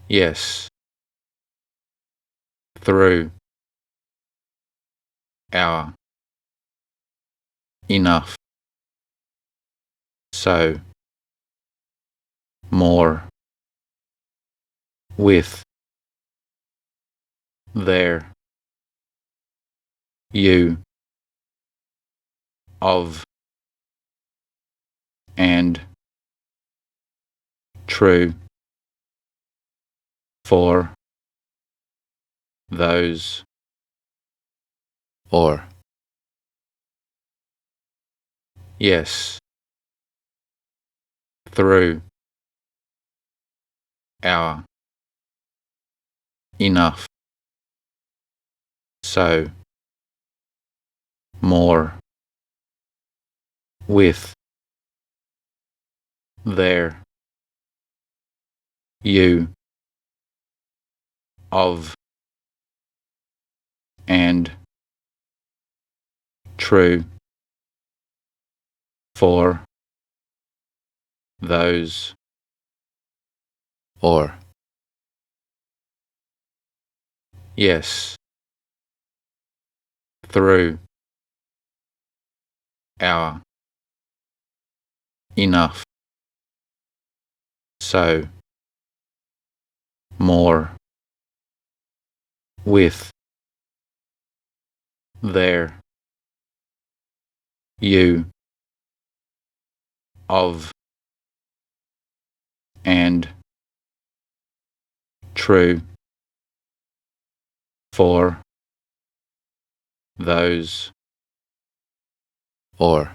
Yes, through, our, enough, so, more, with, there, you, of, and, true, for, those, or. Yes, through, our, enough, so, more, with, there, you, of, and, true, for, those, or. Yes, through, our, enough, so, more, with, there, you, of, and, true, for, those, or.